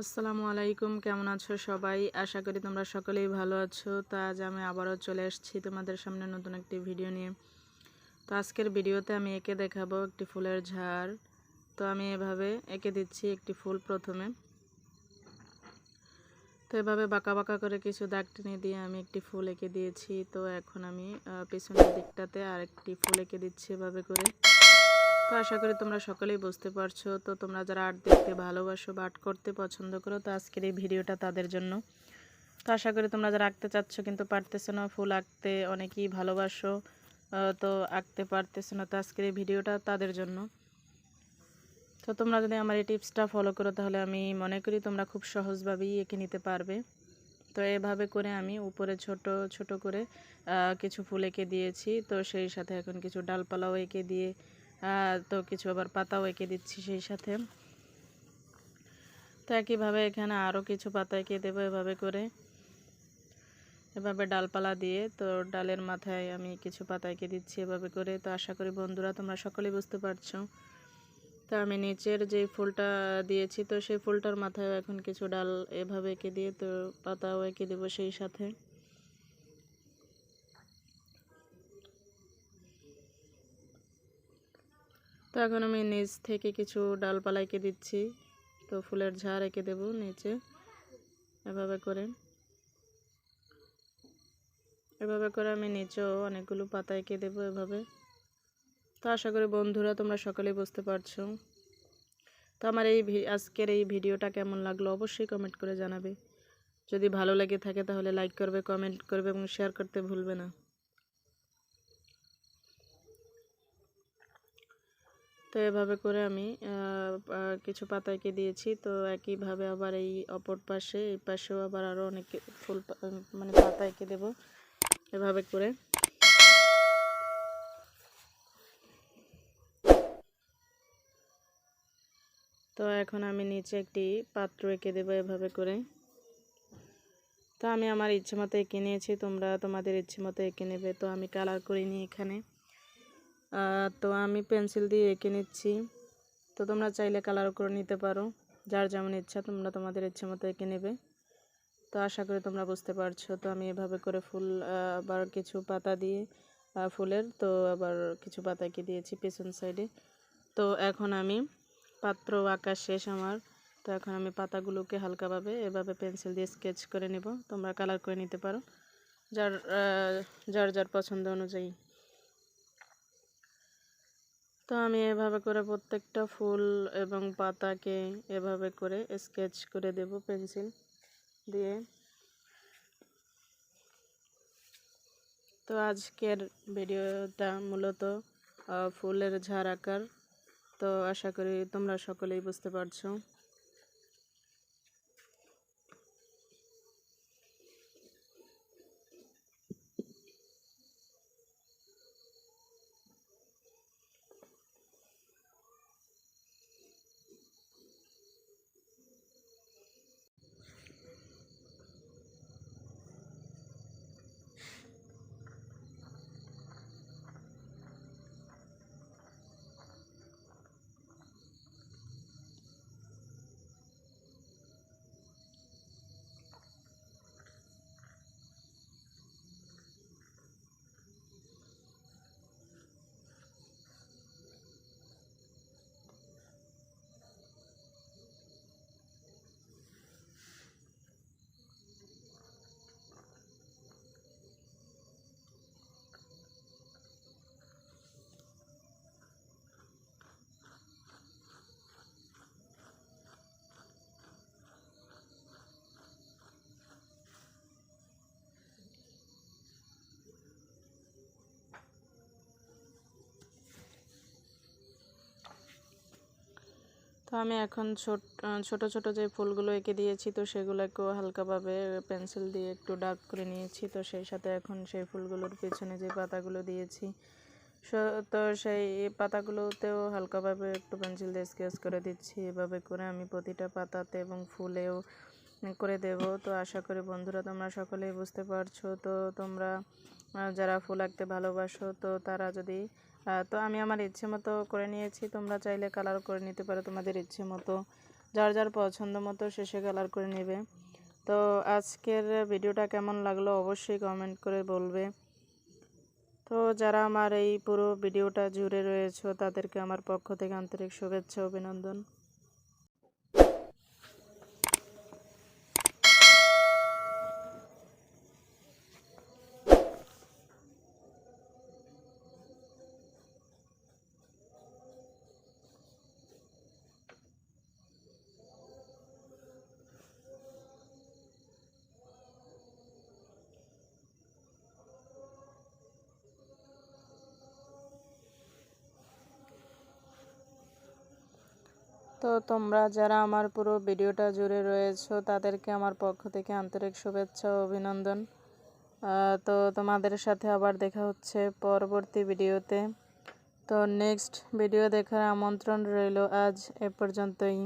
আসসালামু আলাইকুম, কেমন আছো সবাই? আশা করি তোমরা সকলেই ভালো আছো। তো আজ আমি আবারও চলে এসেছি তোমাদের সামনে নতুন একটি ভিডিও নিয়ে। তো আজকের ভিডিওতে আমি এঁকে দেখাবো একটি ফুলের ঝাড়। তো আমি এভাবে এঁকে দিচ্ছি একটি ফুল প্রথমে। তো এভাবে বাঁকা বাঁকা করে কিছু দাগ টেনে দিয়ে আমি একটি ফুল এঁকে দিয়েছি। তো এখন আমি পেছনের দিকটাতে আরেকটি ফুল এঁকে দিচ্ছি এভাবে করে। তো আশা করি তোমরা সকলেই বুঝতে পারছো। তো তোমরা যারা আর্ট দেখতে ভালোবাসো বা আর্ট করতে পছন্দ করো, তো আজকের এই ভিডিওটা তাদের জন্য। তো আশা করি তোমরা যারা আঁকতে চাচ্ছ কিন্তু পারতেছো না, ফুল আঁকতে অনেকেই ভালোবাসো, তো আঁকতে পারতেছো না, তো আজকের এই ভিডিওটা তাদের জন্য। তো তোমরা যদি আমার এই টিপসটা ফলো করো তাহলে আমি মনে করি তোমরা খুব সহজভাবেই এঁকে নিতে পারবে। তো এভাবে করে আমি উপরে ছোট ছোট করে কিছু ফুল এঁকে দিয়েছি। তো সেই সাথে এখন কিছু ডালপালাও এঁকে দিয়ে তো কিছু আবার পাতাও এঁকে দিচ্ছি সেই সাথে। তো একইভাবে এখানে আরও কিছু পাতা এঁকে দেবো এভাবে করে, এভাবে ডালপালা দিয়ে। তো ডালের মাথায় আমি কিছু পাতা এঁকে দিচ্ছি এভাবে করে। তো আশা করি বন্ধুরা তোমরা সকলেই বুঝতে পারছো। তো আমি নিচের যে ফুলটা দিয়েছি তো সেই ফুলটার মাথায় এখন কিছু ডাল এভাবে এঁকে দিয়ে তো পাতাও এঁকে দেবো সেই সাথে। তো এখন আমি নিচ থেকে কিছু ডালপালা এঁকে দিচ্ছি। তো ফুলের ঝাড় এঁকে দেবো নিচে এভাবে করে। এভাবে করে আমি নিচেও অনেকগুলো পাতা এঁকে দেবো এভাবে। তো আশা করি বন্ধুরা তোমরা সকলেই বুঝতে পারছো। তো আমার আজকের এই ভিডিওটা কেমন লাগলো অবশ্যই কমেন্ট করে জানাবে। যদি ভালো লেগে থাকে তাহলে লাইক করবে, কমেন্ট করবে এবং শেয়ার করতে ভুলবে না। তো এভাবে করে আমি কিছু পাতা এঁকে দিয়েছি। তো একইভাবে আবার এই অপর পাশে, এই পাশেও আবার আরও অনেক ফুল মানে পাতা এঁকে দেবো এভাবে করে। তো এখন আমি নিচে একটি পাত্র এঁকে দেবো এভাবে করে। তো আমি আমার ইচ্ছে মতো এঁকে নিয়েছি, তোমরা তোমাদের ইচ্ছে মতো এঁকে নেবে। তো আমি কালার করিনি এখানে, তো আমি পেন্সিল দিয়ে এঁকে নিচ্ছি। তো তোমরা চাইলে কালার করে নিতে পারো, যার যেমন ইচ্ছা তোমরা তোমাদের ইচ্ছে মতো এঁকে নেবে। তো আশা করি তোমরা বুঝতে পারছো। তো আমি এভাবে করে ফুল আবার কিছু পাতা দিয়ে ফুলের তো আবার কিছু পাতা এঁকে দিয়েছি পেছন সাইডে। তো এখন আমি পাত্র আঁকা শেষ আমার। তো এখন আমি পাতাগুলোকে হালকাভাবে এভাবে পেন্সিল দিয়ে স্কেচ করে নেব। তোমরা কালার করে নিতে পারো যার যার যার পছন্দ অনুযায়ী। তো আমি এভাবে করে প্রত্যেকটা ফুল এবং পাতাকে এভাবে করে স্কেচ করে দেব পেন্সিল দিয়ে। তো আজকের ভিডিওটা মূলত ফুলের ঝাড় আঁকার। তো আশা করি তোমরা সকলেই বুঝতে পারছো। তো আমি এখন ছোট ছোট যে ফুলগুলো এঁকে দিয়েছি তো সেগুলোকেও হালকাভাবে পেন্সিল দিয়ে একটু ডার্ক করে নিয়েছি। তো সেই সাথে এখন সেই ফুলগুলোর পেছনে যে পাতাগুলো দিয়েছি তো সেই পাতাগুলোতেও হালকাভাবে একটু পেন্সিল দিয়ে স্কেচ করে দিচ্ছি এভাবে করে আমি প্রতিটা পাতাতে এবং ফুলেও করে দেব। তো আশা করি বন্ধুরা তোমরা সকলেই বুঝতে পারছো। তো তোমরা যারা ফুল আঁকতে ভালোবাসো তো তারা যদি তো আমি আমার ইচ্ছে মতো করে নিয়েছি, তোমরা চাইলে কালার করে নিতে পারো তোমাদের ইচ্ছে মতো। যার যার পছন্দ মতো শেষে কালার করে নেবে। তো আজকের ভিডিওটা কেমন লাগলো অবশ্যই কমেন্ট করে বলবে। তো যারা আমার এই পুরো ভিডিওটা জুড়ে রয়েছে তাদেরকে আমার পক্ষ থেকে আন্তরিক শুভেচ্ছা অভিনন্দন। তো তোমরা যারা আমার পুরো ভিডিওটা জুড়ে রয়েছো তাদেরকে আমার পক্ষ থেকে আন্তরিক শুভেচ্ছা ও অভিনন্দন। তো তোমাদের সাথে আবার দেখা হচ্ছে পরবর্তী ভিডিওতে। তো নেক্সট ভিডিও দেখার আমন্ত্রণ রইল। আজ এ পর্যন্তই।